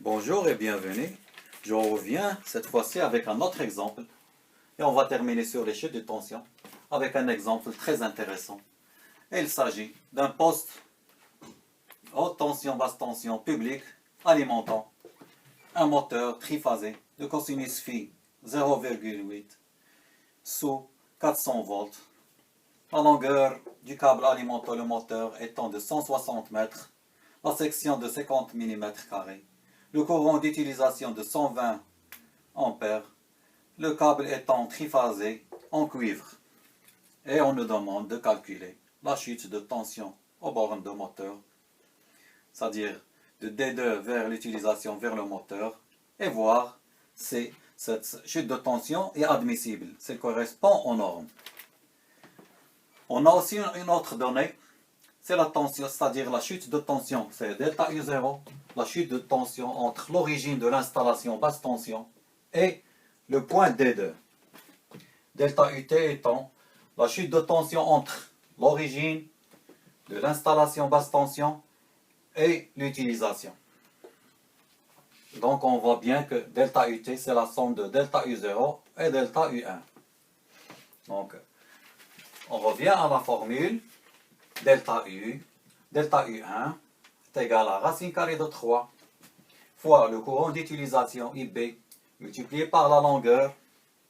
Bonjour et bienvenue. Je reviens cette fois-ci avec un autre exemple et on va terminer sur les chutes de tension avec un exemple très intéressant. Il s'agit d'un poste haute tension, basse tension public alimentant un moteur triphasé de cosinus phi 0,8 sous 400 volts. La longueur du câble alimentant le moteur étant de 160 mètres, la section de 50 mm². Le courant d'utilisation de 120 ampères, le câble étant triphasé en cuivre. Et on nous demande de calculer la chute de tension aux bornes de moteur, c'est-à-dire de D2 vers l'utilisation vers le moteur, et voir si cette chute de tension est admissible, si elle correspond aux normes. On a aussi une autre donnée, c'est la tension, c'est-à-dire la chute de tension, c'est delta U0, la chute de tension entre l'origine de l'installation basse tension et le point D2. Delta UT étant la chute de tension entre l'origine de l'installation basse tension et l'utilisation. Donc on voit bien que delta UT c'est la somme de delta U0 et delta U1. Donc on revient à la formule. Delta U1 est égal à racine carrée de 3 fois le courant d'utilisation IB multiplié par la longueur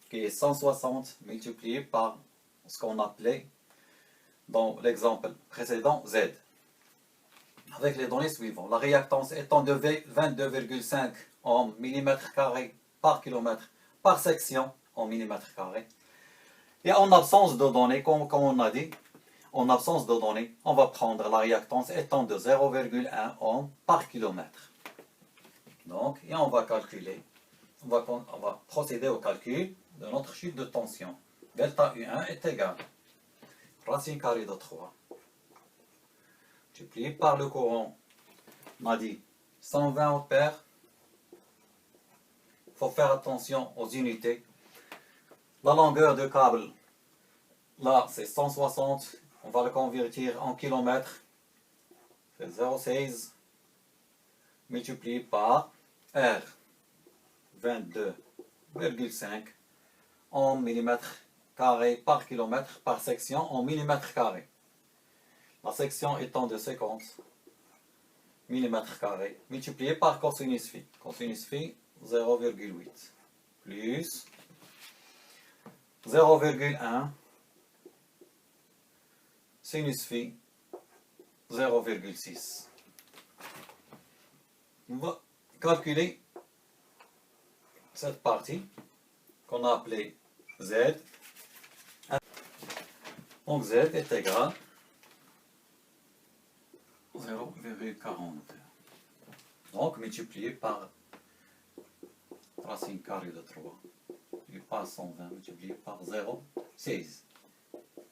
qui est 160 multiplié par ce qu'on appelait dans l'exemple précédent Z. Avec les données suivantes, la réactance étant de 22,5 en mm² par kilomètre par section en mm². Et en absence de données, comme on a dit, en absence de données, on va prendre la réactance étant de 0,1 ohm par kilomètre. Donc, et on va calculer, on va procéder au calcul de notre chute de tension. Delta U1 est égal à racine carrée de 3 multiplié par le courant, on a dit 120 ampères. Il faut faire attention aux unités. La longueur de câble, là c'est 160. On va le convertir en kilomètres. C'est 0,16 multiplié par R, 22,5 en mm² par kilomètre par section en mm². La section étant de 50 mm² multiplié par cosinus phi. Cosinus phi 0,8 plus 0,1 sinus phi 0,6. On va calculer cette partie qu'on a appelée Z. Donc Z est égal à 0,40. Donc multiplié par racine carrée de 3. Et pas 120 multiplié par 0,16.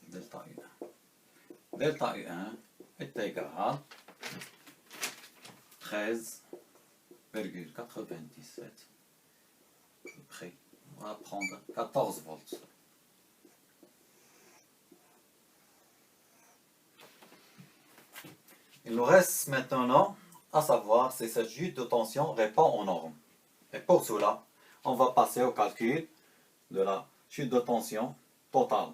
Delta U1. Delta U1 est égal à 13,97. Près, on va prendre 14 volts. Il nous reste maintenant à savoir si cette chute de tension répond aux normes. Et pour cela, on va passer au calcul de la chute de tension totale.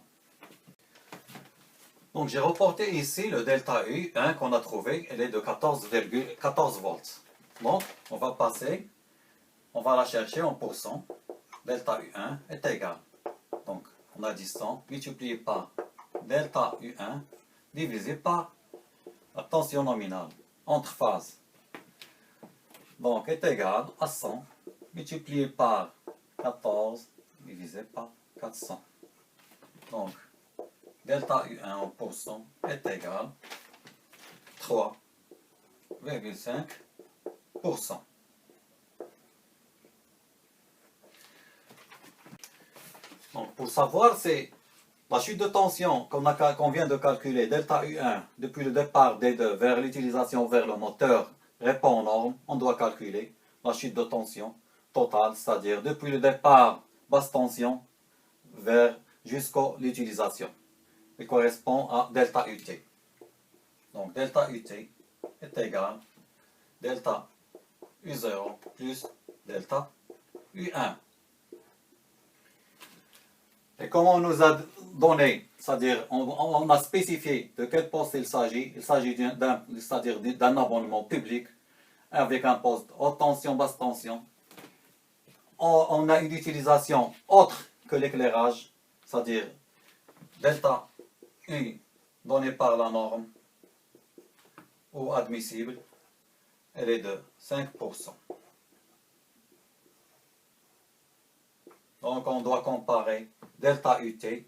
Donc j'ai reporté ici le delta U1 qu'on a trouvé, elle est de 14,14 volts. Donc on va passer, on va la chercher en pourcent. Delta U1 est égal. Donc on a dit 100 multiplié par delta U1 divisé par la tension nominale entre phases. Donc est égal à 100 multiplié par 14 divisé par 400. Donc delta U1 en pourcent est égal à 3,5%. Donc pour savoir si la chute de tension qu'on vient de calculer, delta U1, depuis le départ D2 vers l'utilisation vers le moteur, répond aux normes, on doit calculer la chute de tension totale, c'est-à-dire depuis le départ basse tension vers jusqu'à l'utilisation. Il correspond à delta UT. Donc delta UT est égal à delta U0 plus delta U1. Et comme on nous a donné, c'est-à-dire on a spécifié de quel poste il s'agit c'est-à-dire d'un abonnement public avec un poste haute tension, basse tension. On a une utilisation autre que l'éclairage, c'est-à-dire delta U donné par la norme ou admissible, elle est de 5%. Donc on doit comparer delta UT,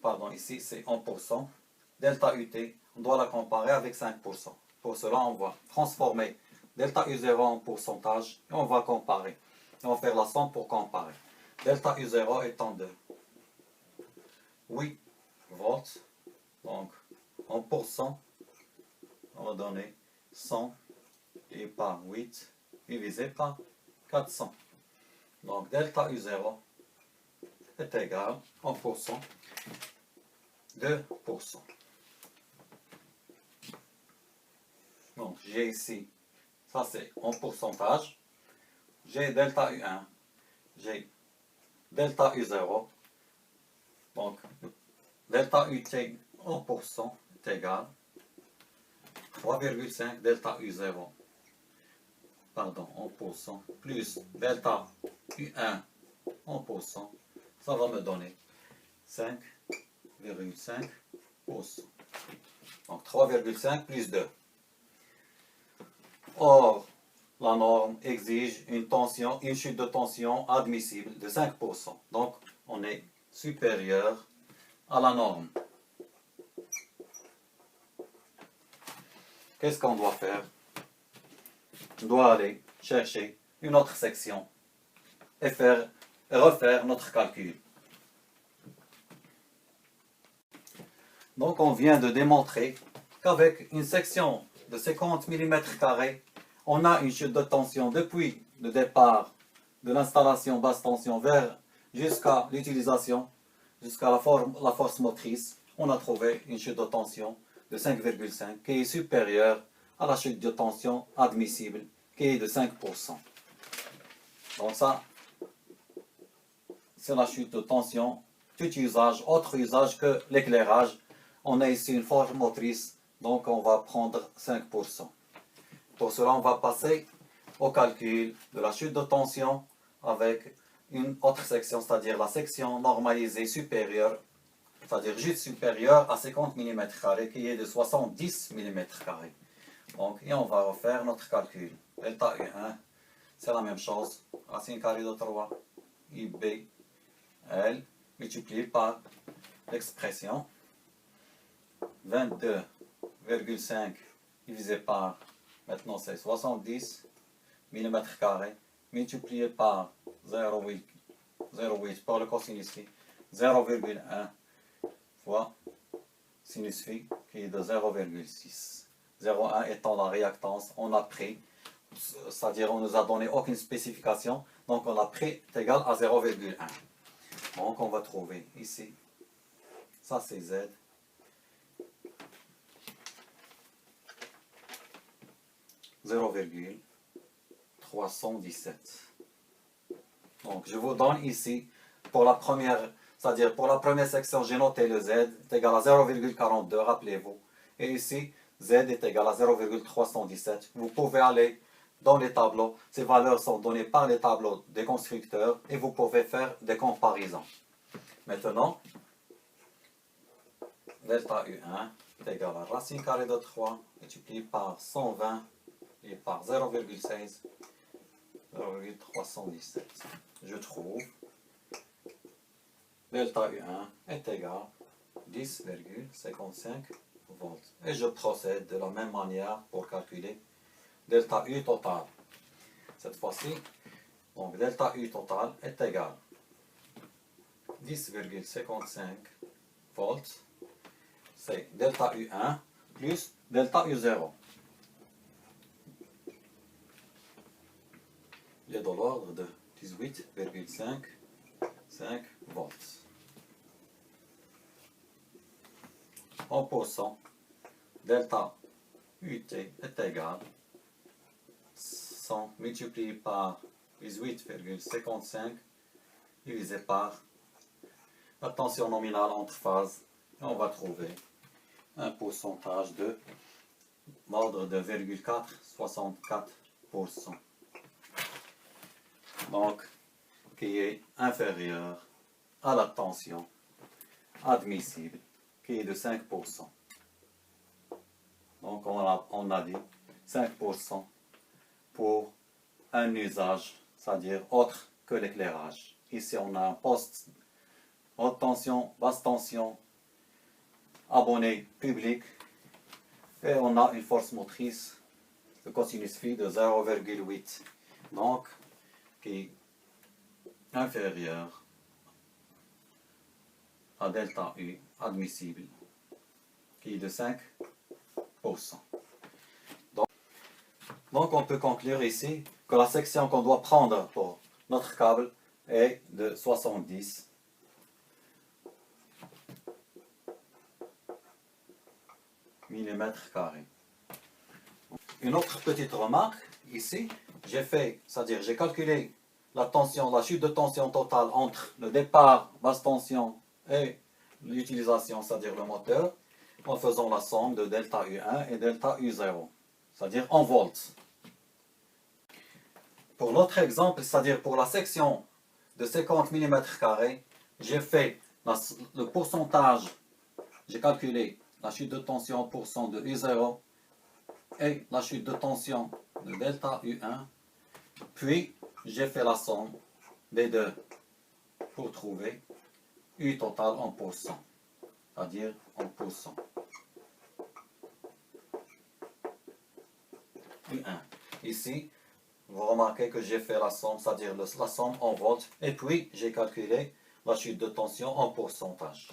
pardon ici c'est 1%, delta UT, on doit la comparer avec 5%. Pour cela on va transformer delta U0 en pourcentage et on va comparer. Et on va faire la somme pour comparer. Delta U0 étant de 8 volts, donc en pourcent, on va donner 100 et par 8 divisé par 400. Donc delta U0 est égal en pourcent 2%. Donc j'ai ici, ça c'est en pourcentage, j'ai delta U1, j'ai delta U0, donc delta UT en pourcent est égal 3,5 delta U0, pardon, en pourcent, plus delta U1 en pourcent, ça va me donner 5,5%. Donc 3,5 plus 2. Or, la norme exige une chute de tension admissible de 5%. Donc, on est supérieur à la norme. Qu'est-ce qu'on doit faire? On doit aller chercher une autre section et refaire notre calcul. Donc on vient de démontrer qu'avec une section de 50 mm², on a une chute de tension depuis le départ de l'installation basse tension jusqu'à l'utilisation, jusqu'à la force motrice. On a trouvé une chute de tension de 5,5 qui est supérieure à la chute de tension admissible qui est de 5%. Donc ça, c'est la chute de tension, tout usage, autre usage que l'éclairage. On a ici une force motrice, donc on va prendre 5%. Pour cela, on va passer au calcul de la chute de tension avec une autre section, c'est-à-dire la section normalisée supérieure, c'est-à-dire juste supérieure à 50 mm² qui est de 70 mm². Donc, et on va refaire notre calcul. Delta U1, c'est la même chose. Racine carrée de 3, IB, L, multiplié par l'expression 22,5 divisé par, maintenant c'est 70 mm², multiplié par 0,8 par le cosinus phi, 0,1 fois sinus phi qui est de 0,6. 0,1 étant la réactance, on a pris, c'est-à-dire on ne nous a donné aucune spécification, donc on a pris est égal à 0,1. Donc on va trouver ici, ça c'est Z, (0,317). Donc je vous donne ici, pour la première, c'est-à-dire pour la première section, j'ai noté le Z est égal à 0,42, rappelez-vous. Et ici, Z est égal à 0,317. Vous pouvez aller dans les tableaux, ces valeurs sont données par les tableaux des constructeurs et vous pouvez faire des comparaisons. Maintenant, delta U1 est égal à racine carrée de 3 multiplié par 120 et par 0,16, 0,317. Je trouve delta U1 est égal à 10,55 volts. Et je procède de la même manière pour calculer delta U total. Cette fois-ci, donc delta U total est égal à 10,55 volts. C'est delta U1 plus delta U0. Il est de l'ordre de 18,5 volts. En pourcent, delta UT est égal 400 multiplié par 18,55 divisé par la tension nominale entre phases. Et on va trouver un pourcentage de l'ordre de 0,464%. Donc, qui est inférieur à la tension admissible, qui est de 5%. Donc, on a dit 5% pour un usage, c'est-à-dire autre que l'éclairage. Ici, on a un poste haute tension, basse tension, abonné public, et on a une force motrice de cosinus phi de 0,8. Donc, qui est inférieur à delta U admissible, qui est de 5%. Donc on peut conclure ici que la section qu'on doit prendre pour notre câble est de 70 mm². Une autre petite remarque ici, j'ai calculé la tension, la chute de tension totale entre le départ basse tension et l'utilisation, c'est-à-dire le moteur, en faisant la somme de delta U1 et delta U0, c'est-à-dire en volts. Pour l'autre exemple, c'est-à-dire pour la section de 50 mm², j'ai fait le pourcentage, j'ai calculé la chute de tension en pourcent de U0 et la chute de tension de delta U1, puis j'ai fait la somme des deux pour trouver U total en pourcent, c'est-à-dire en pourcent. U1. Ici, vous remarquez que j'ai fait la somme, c'est-à-dire la somme en volts, et puis j'ai calculé la chute de tension en pourcentage.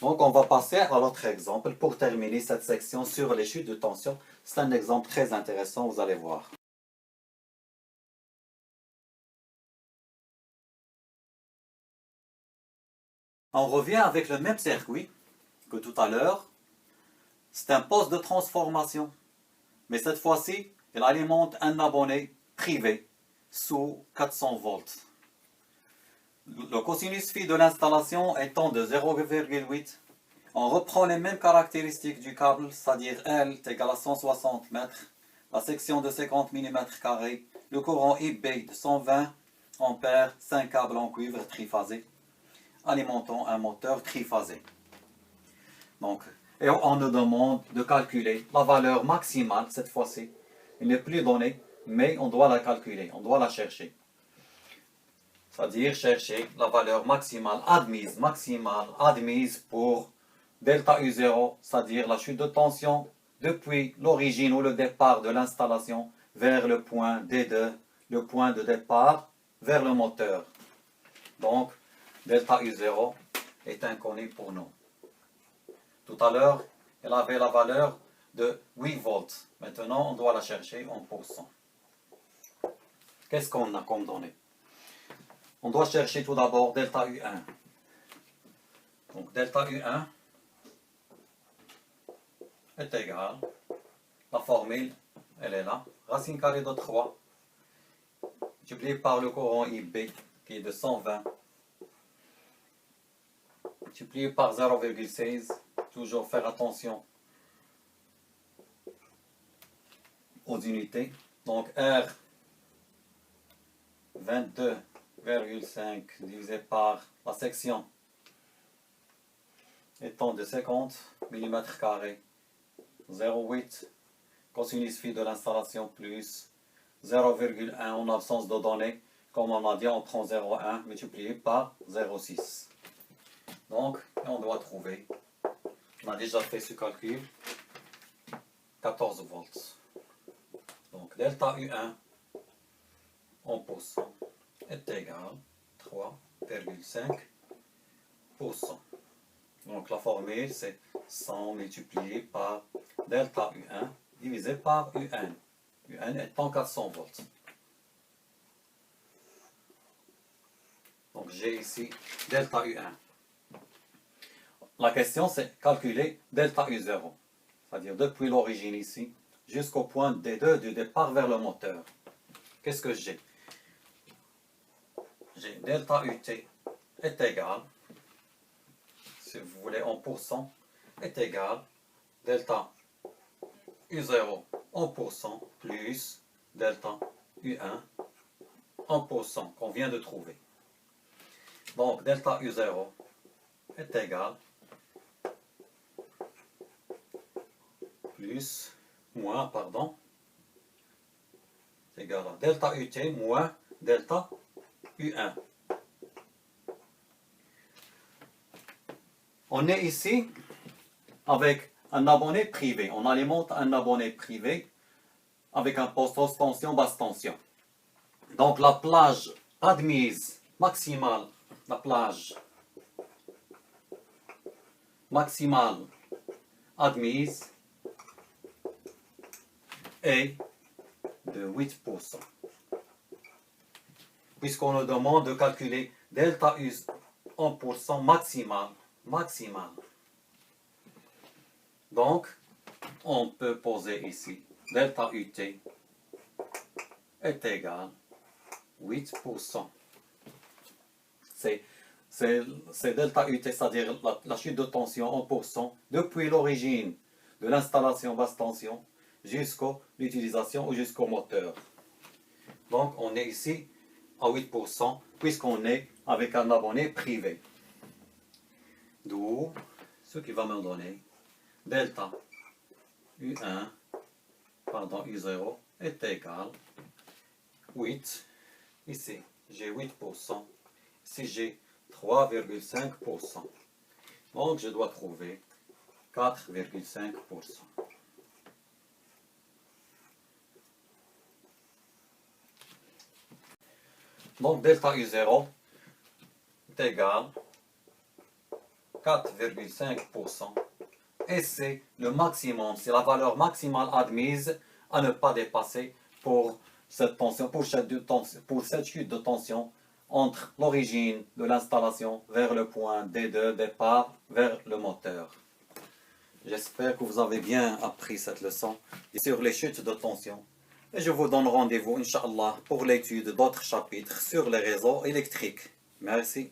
Donc on va passer à l'autre exemple pour terminer cette section sur les chutes de tension. C'est un exemple très intéressant, vous allez voir. On revient avec le même circuit que tout à l'heure. C'est un poste de transformation. Mais cette fois-ci, il alimente un abonné privé sous 400 volts. Le cosinus phi de l'installation étant de 0,8, on reprend les mêmes caractéristiques du câble, c'est-à-dire L est égal à 160 mètres, la section de 50 mm², le courant IB de 120 ampères, 5 câbles en cuivre triphasé, alimentant un moteur triphasé. Donc, et on nous demande de calculer la valeur maximale cette fois-ci. Elle n'est plus donnée, mais on doit la calculer, on doit la chercher. C'est-à-dire chercher la valeur maximale admise pour delta U0, c'est-à-dire la chute de tension depuis l'origine ou le départ de l'installation vers le point D2, le point de départ vers le moteur. Donc, delta U0 est inconnu pour nous. Tout à l'heure, elle avait la valeur de 8 volts. Maintenant, on doit la chercher en pourcent. Qu'est-ce qu'on a comme données? On doit chercher tout d'abord delta U1. Donc, delta U1 est égal, la formule, elle est là, racine carrée de 3, multiplié par le courant IB, qui est de 120, multiplié par 0,16, toujours faire attention aux unités. Donc R 22,5 divisé par la section étant de 50 mm², 0,8 cosinus phi de l'installation plus 0,1 en absence de données. Comme on a dit, on prend 0,1 multiplié par 0,6. Donc, on doit trouver, on a déjà fait ce calcul, 14 volts. Donc, delta U1 en pourcent est égal à 3,5%. Donc, la formule, c'est 100 multiplié par delta U1 divisé par UN. UN étant 400 volts. Donc, j'ai ici delta U1. La question, c'est calculer delta U0. C'est-à-dire, depuis l'origine ici jusqu'au point D2 du départ vers le moteur. Qu'est-ce que j'ai? J'ai delta UT est égal, si vous voulez en pourcent, est égal delta U0 en pourcent plus delta U1 en pourcent qu'on vient de trouver. Donc delta U0 est égal plus, moins, pardon, c'est égal à delta UT moins delta U1. On est ici avec un abonné privé. On alimente un abonné privé avec un poste haute tension, basse tension. Donc la plage admise maximale, la plage maximale admise est de 8%. Puisqu'on nous demande de calculer delta U en pourcent maximal. Donc, on peut poser ici delta UT est égal à 8%. C'est delta UT, c'est-à-dire la chute de tension en pourcent depuis l'origine de l'installation basse tension jusqu'à l'utilisation ou jusqu'au moteur. Donc, on est ici à 8% puisqu'on est avec un abonné privé. D'où ce qui va me donner delta U1, pardon, U0 est égal à 8. Ici, j'ai 8%. Ici, j'ai 3,5%. Donc, je dois trouver 4,5%. Donc, delta U0 est égal à 4,5%. Et c'est le maximum, c'est la valeur maximale admise à ne pas dépasser pour cette tension, pour cette chute de tension entre l'origine de l'installation vers le point D2 départ vers le moteur. J'espère que vous avez bien appris cette leçon sur les chutes de tension. Et je vous donne rendez-vous, Inch'Allah, pour l'étude d'autres chapitres sur les réseaux électriques. Merci.